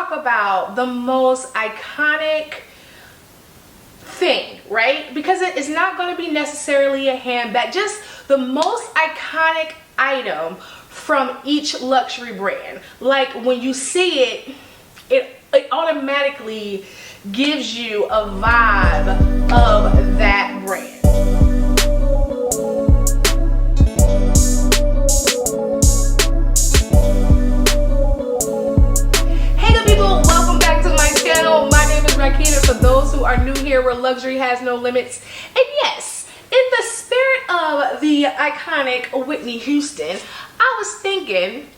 talk about the most iconic thing, right? Because it is not going to be necessarily a handbag, just the most iconic item from each luxury brand. Like when you see it, it automatically gives you a vibe of that brand. For those who are new here, where luxury has no limits. And yes, in the spirit of the iconic Whitney Houston, I was thinking,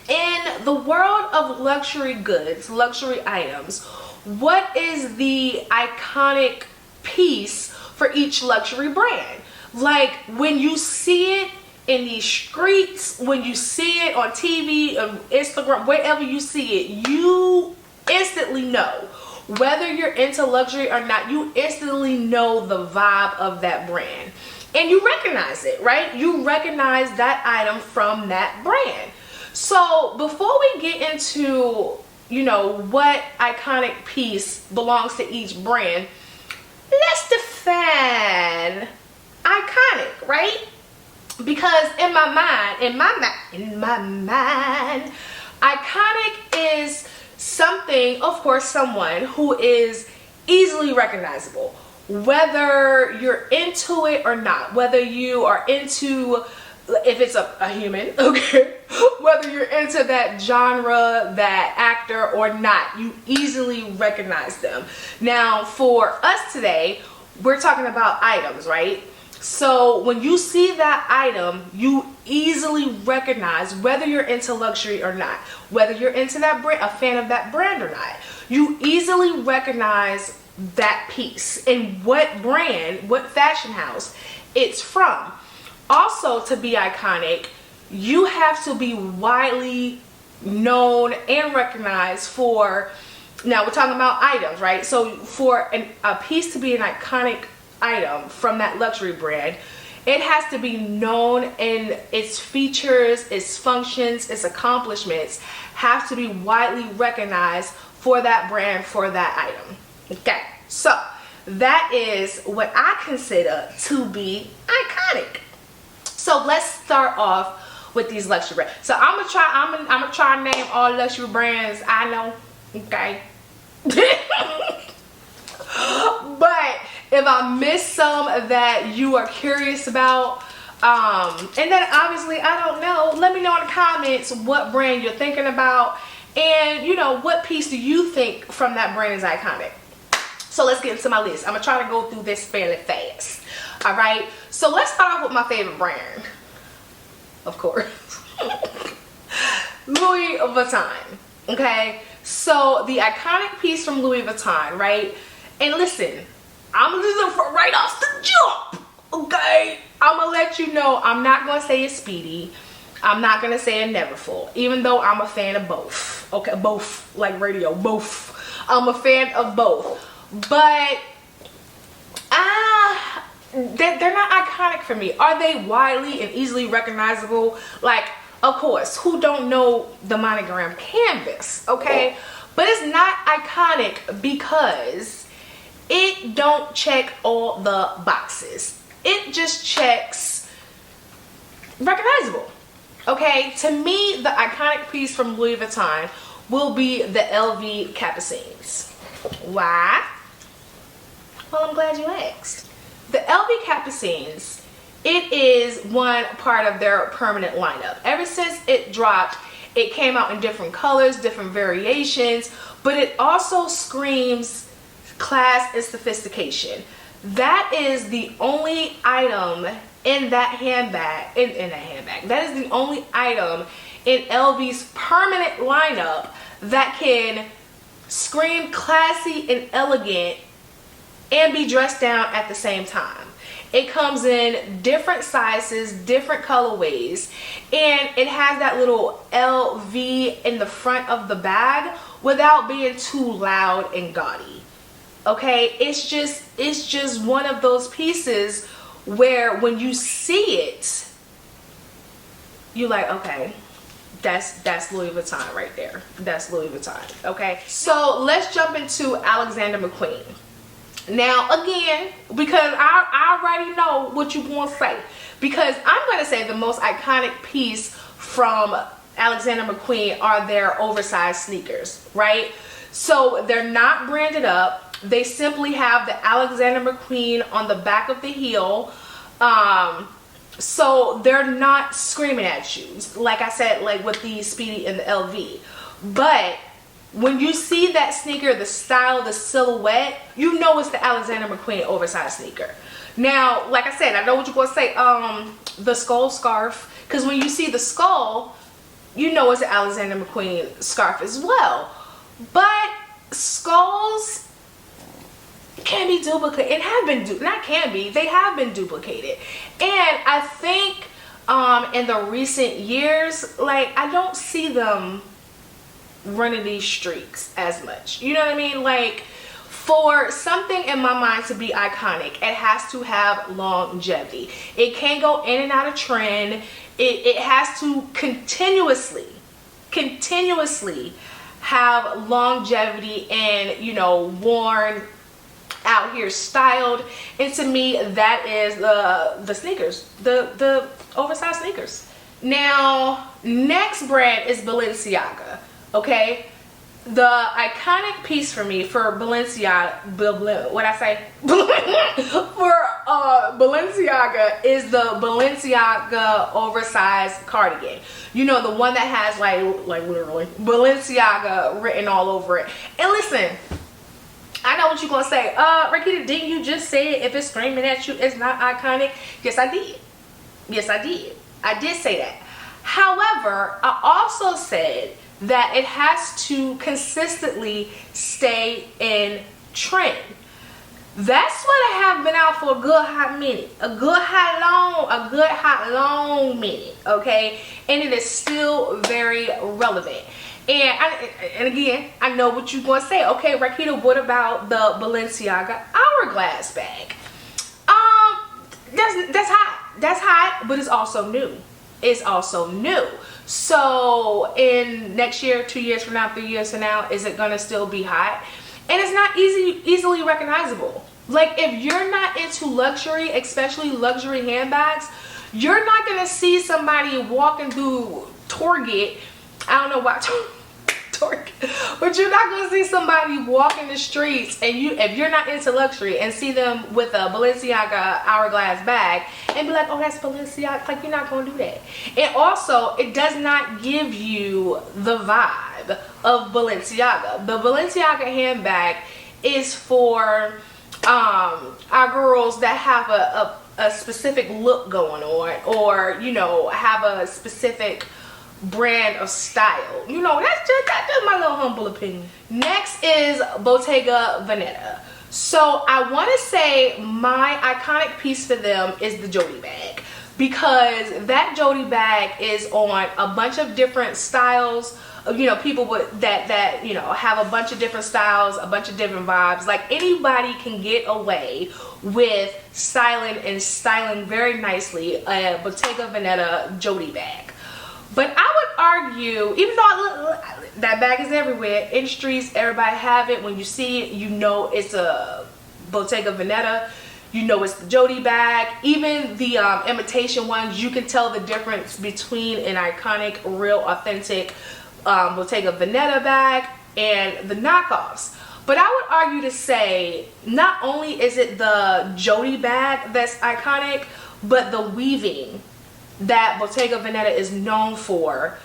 in the world of luxury goods, luxury items, what is the iconic piece for each luxury brand? Like when you see it in these streets, when you see it on TV, on Instagram, wherever you see it, you instantly know. Whether you're into luxury or not, you instantly know the vibe of that brand. And you recognize it, right? You recognize that item from that brand. So before we get into, what iconic piece belongs to each brand, let's define iconic, right? Because in my mind, iconic is something, of course, someone who is easily recognizable, whether you're into it or not, whether you are into, if it's a human, okay, whether you're into that genre, that actor or not, you easily recognize them. Now, for us today, we're talking about items, right? So when you see that item, you easily recognize whether you're into luxury or not, whether you're into that brand, a fan of that brand or not. You easily recognize that piece and what brand, what fashion house it's from. Also, to be iconic, you have to be widely known and recognized for, now we're talking about items, right? So for a piece to be an iconic item from that luxury brand, it has to be known, and its features, its functions, its accomplishments have to be widely recognized for that brand, for that item. Okay, so that is what I consider to be iconic. So let's start off with these luxury brands. So I'm gonna try and name all luxury brands I know. Okay. But if I miss some that you are curious about, and then obviously I don't know, let me know in the comments what brand you're thinking about, and what piece do you think from that brand is iconic. So let's get into my list. I'm gonna try to go through this fairly fast. All right, so let's start off with my favorite brand, of course. Louis Vuitton. Okay, so the iconic piece from Louis Vuitton, right? And listen, I'm just right off the jump, okay? I'm gonna let you know, I'm not gonna say it's Speedy. I'm not gonna say a Neverfull, even though I'm a fan of both. Okay, both, like radio, both. I'm a fan of both. But they're not iconic for me. Are they widely and easily recognizable? Like, of course, who don't know the monogram canvas, okay? But it's not iconic because it don't check all the boxes. It just checks recognizable. Okay, to me, the iconic piece from Louis Vuitton will be the LV Capucines. Why? Well, I'm glad you asked. The LV Capucines, it is one part of their permanent lineup. Ever since it dropped, it came out in different colors, different variations, but it also screams class and sophistication. That is the only item in that handbag, that is the only item in LV's permanent lineup that can scream classy and elegant and be dressed down at the same time. It comes in different sizes, different colorways, and it has that little LV in the front of the bag without being too loud and gaudy. Okay, it's just one of those pieces where when you see it, you're like, okay, That's Louis Vuitton right there. That's Louis Vuitton. Okay, so let's jump into Alexander McQueen. Now again, because I already know what you want to say, because I'm going to say the most iconic piece from Alexander McQueen are their oversized sneakers, right? So they're not branded up. They simply have the Alexander McQueen on the back of the heel. So they're not screaming at you, like I said, like with the Speedy and the LV. But when you see that sneaker, the style, the silhouette, you know it's the Alexander McQueen oversized sneaker. Now, like I said, I know what you're going to say, the skull scarf, because when you see the skull, you know it's the Alexander McQueen scarf as well. But skulls can be duplicated. It have been, not can be, they have been duplicated. And I think in the recent years, like, I don't see them running these streaks as much. You know what I mean? Like, for something in my mind to be iconic, it has to have longevity. It can't go in and out of trend. It has to continuously have longevity and, you know, worn out here, styled. And to me, that is the sneakers, the oversized sneakers. Now, next brand is Balenciaga. Okay, the iconic piece for me for Balenciaga, Balenciaga is the Balenciaga oversized cardigan. You know, the one that has like literally Balenciaga written all over it. And listen, I know what you're gonna say. Rakita, didn't you just say if it's screaming at you, it's not iconic? Yes, I did. Yes, I did. I did say that. However, I also said that it has to consistently stay in trend. That's what I have been out for a good hot minute, a good hot long minute, okay? And it is still very relevant. And again, I know what you're going to say. Okay, Rakita, what about the Balenciaga hourglass bag? That's hot, but it's also new. It's also new. So in next year, 2 years from now, 3 years from now, is it gonna still be hot? And it's not easily recognizable. Like, if you're not into luxury, especially luxury handbags, you're not gonna see somebody walking through Target. I don't know why Target, but you're not gonna see somebody walking the streets, and if you're not into luxury, and see them with a Balenciaga hourglass bag and be like, oh, that's Balenciaga. Like, you're not gonna do that. And also, it does not give you the vibe of Balenciaga. The Balenciaga handbag is for our girls that have a specific look going on, or, you know, have a specific brand of style. You know, that's just my little humble opinion. Next is Bottega Veneta. So I want to say my iconic piece for them is the Jody bag, because that Jody bag is on a bunch of different styles. You know, people that you know, have a bunch of different styles, a bunch of different vibes. Like, anybody can get away with styling very nicely a Bottega Veneta Jody bag. But I would argue, even though that bag is everywhere in the streets, everybody have it. When you see it, you know it's a Bottega Veneta. You know it's the Jody bag. Even the imitation ones, you can tell the difference between an iconic, real, authentic Bottega Veneta bag and the knockoffs. But I would argue to say, not only is it the Jody bag that's iconic, but the weaving that Bottega Veneta is known for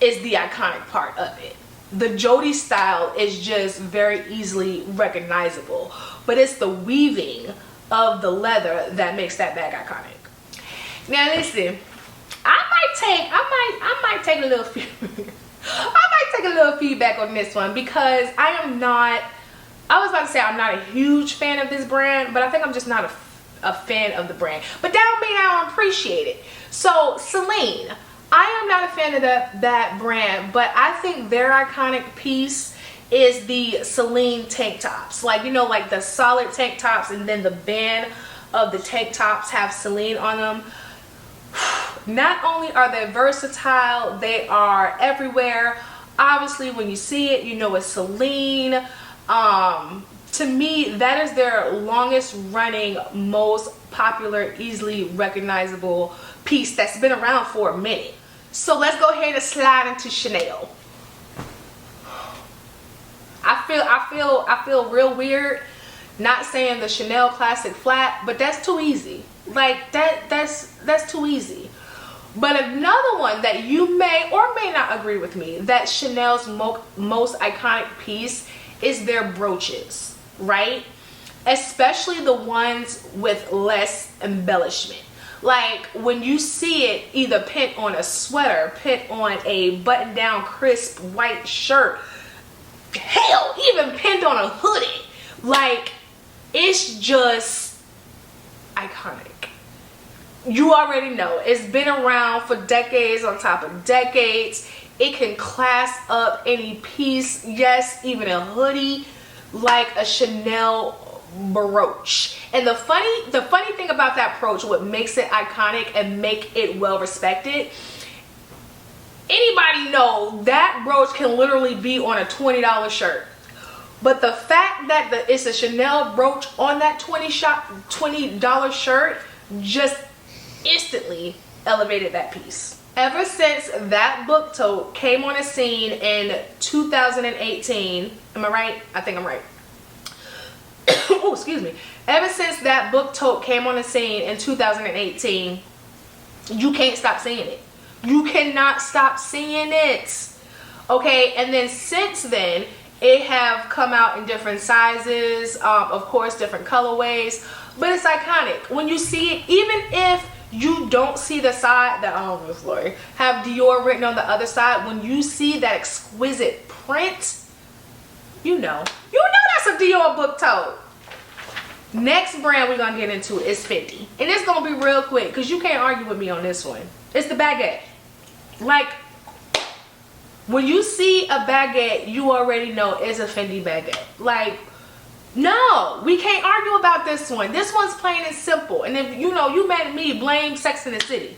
is the iconic part of it. The Jody style is just very easily recognizable, but it's the weaving of the leather that makes that bag iconic. Now listen, I might take a little feedback on this one, because I was about to say I'm not a huge fan of this brand, but I think I'm just not a fan of the brand. But that don't mean I don't appreciate it. So Celine, I am not a fan of that brand, but I think their iconic piece is the Celine tank tops. Like, you know, like the solid tank tops, and then the band of the tank tops have Celine on them. Not only are they versatile, they are everywhere. Obviously, when you see it, you know it's Celine. To me, that is their longest running, most popular, easily recognizable piece that's been around for a minute. So let's go ahead and slide into Chanel. I feel real weird not saying the Chanel classic flat, but that's too easy. Like that's too easy. But another one that you may or may not agree with me, that Chanel's most iconic piece is their brooches, right? Especially the ones with less embellishment. Like when you see it either pinned on a sweater, pinned on a button-down crisp white shirt, hell, even pinned on a hoodie. Like, it's just iconic. You already know it's been around for decades on top of decades. It can class up any piece, yes, even a hoodie, like a Chanel brooch. And the funny thing about that brooch, what makes it iconic and make it well respected, anybody know that brooch can literally be on a $20 shirt. But the fact that it's a Chanel brooch on that $20 shirt just instantly elevated that piece. Ever since that book tote came on the scene in 2018, am I right? I think I'm right. Oh, excuse me. Ever since that book tote came on the scene in 2018, you can't stop seeing it. You cannot stop seeing it. Okay, and then since then, it have come out in different sizes, of course, different colorways, but it's iconic. When you see it, even if you don't see the side that, oh, Miss Lori, have Dior written on the other side, when you see that exquisite print, you know that's a Dior book tote. Next brand we're gonna get into is Fendi, and it's gonna be real quick because you can't argue with me on this one. It's the baguette. Like, when you see a baguette, you already know it's a Fendi baguette. Like, no, we can't argue about this one. This one's plain and simple. And if you mad at me, blame Sex and the City.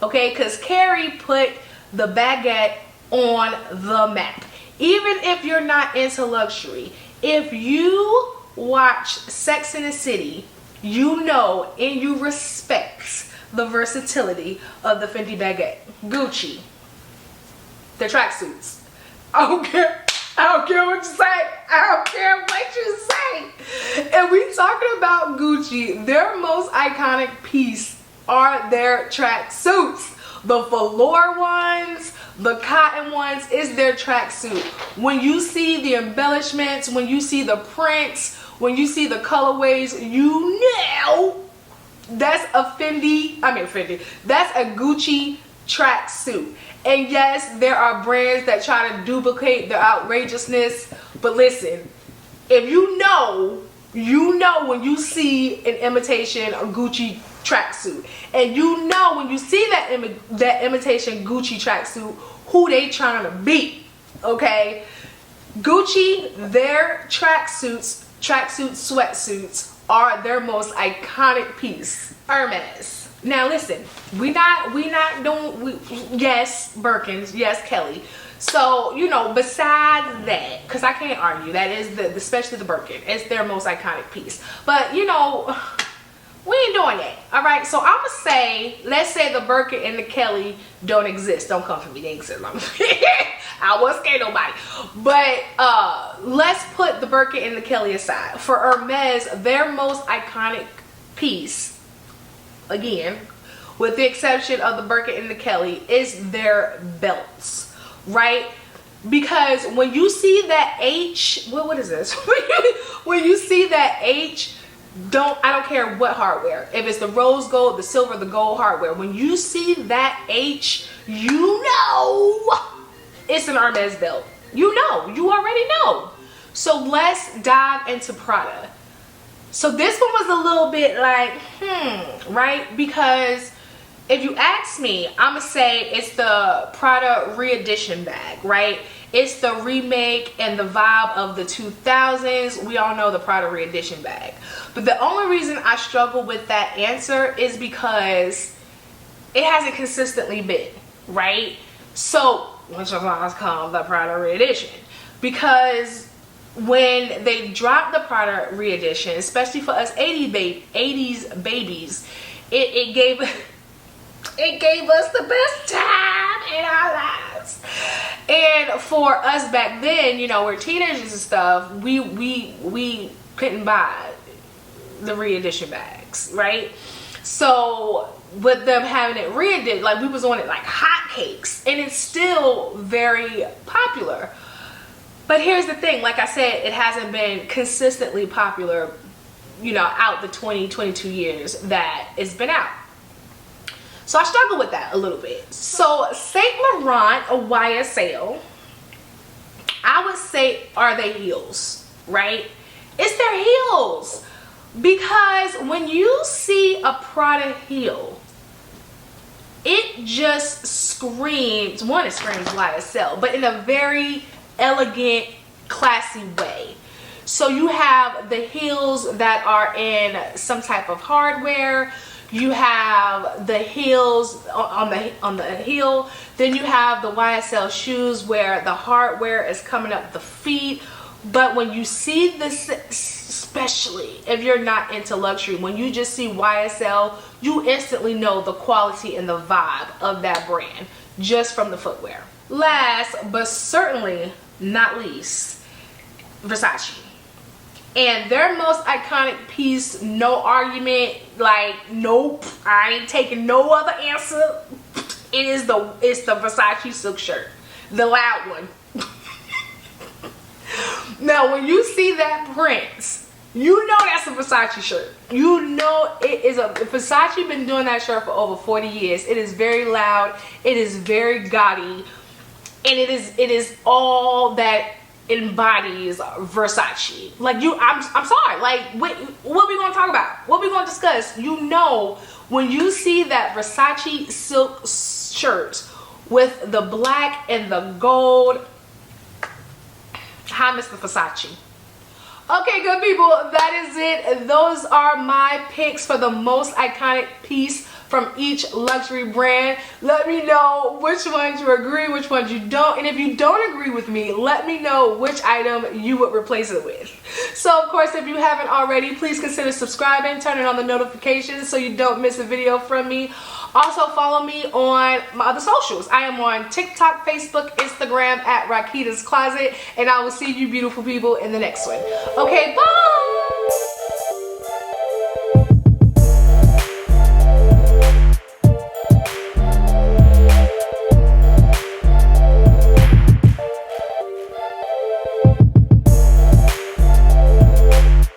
Okay, because Carrie put the baguette on the map. Even if you're not into luxury, if you watch Sex and the City, you know and you respect the versatility of the Fendi baguette. Gucci, the tracksuits. I don't care what you say. I don't care what you say. And we talking about Gucci. Their most iconic piece are their tracksuits. The velour ones, the cotton ones, is their tracksuit. When you see the embellishments, when you see the prints, when you see the colorways, you know that's a that's a Gucci tracksuit. And yes, there are brands that try to duplicate the outrageousness, but listen, if you know when you see an imitation Gucci tracksuit, and you know when you see that imitation Gucci tracksuit, who they trying to be. Okay, Gucci, their tracksuits, sweatsuits are their most iconic piece. Hermes. Now listen, we not doing, yes, Birkins, yes, Kelly. So, besides that, because I can't argue, that is especially the Birkin, it's their most iconic piece. But, we ain't doing that. All right, so I'm going to say, let's say the Birkin and the Kelly don't exist. Don't come for me, they ain't exist. I wasn't scared nobody. But let's put the Birkin and the Kelly aside. For Hermes, their most iconic piece, again, with the exception of the Birkin and the Kelly, is their belts, right? Because when you see that H, what is this? When you see that H, I don't care what hardware. If it's the rose gold, the silver, the gold hardware. When you see that H, you know it's an Hermes belt. You already know. So let's dive into Prada. So this one was a little bit like, right? Because if you ask me, I'm going to say it's the Prada re-edition bag, right? It's the remake and the vibe of the 2000s. We all know the Prada re-edition bag. But the only reason I struggle with that answer is because it hasn't consistently been, right? So, which is why it's called the Prada re-edition. Because when they dropped the Prada re-edition, especially for us 80s babies, it gave us the best time in our lives. And for us back then, you know, we're teenagers and stuff, we couldn't buy the re-edition bags, right? So with them having it re-edited, like we was on it like hotcakes, and it's still very popular. But here's the thing, like I said, it hasn't been consistently popular, you know, out the 22 years that it's been out. So I struggle with that a little bit. So Saint Laurent, a YSL, I would say, are they heels, right? It's their heels. Because when you see a Prada heel, it just screams, one, it screams YSL, but in a very elegant, classy way. So you have the heels that are in some type of hardware. You have the heels on the heel. Then you have the YSL shoes where the hardware is coming up the feet. But when you see this, especially if you're not into luxury, when you just see YSL, you instantly know the quality and the vibe of that brand just from the footwear. Last but certainly not least, Versace. And their most iconic piece, no argument, like nope, I ain't taking no other answer. It's the Versace silk shirt, the loud one. Now, when you see that print, you know that's a Versace shirt. You know it is a Versace. Been doing that shirt for over 40 years. It is very loud. It is very gaudy, and it is all that embodies Versace. Like I'm sorry. Like what we gonna talk about? What we gonna discuss? You know, when you see that Versace silk shirt with the black and the gold. Hi, Mr. Versace. Okay, good people, that is it. Those are my picks for the most iconic piece from each luxury brand. Let me know which ones you agree, which ones you don't. And if you don't agree with me, let me know which item you would replace it with. So, of course, if you haven't already, please consider subscribing, turning on the notifications so you don't miss a video from me. Also, follow me on my other socials. I am on TikTok, Facebook, Instagram at Rakita's Closet. And I will see you beautiful people in the next one. Okay, bye!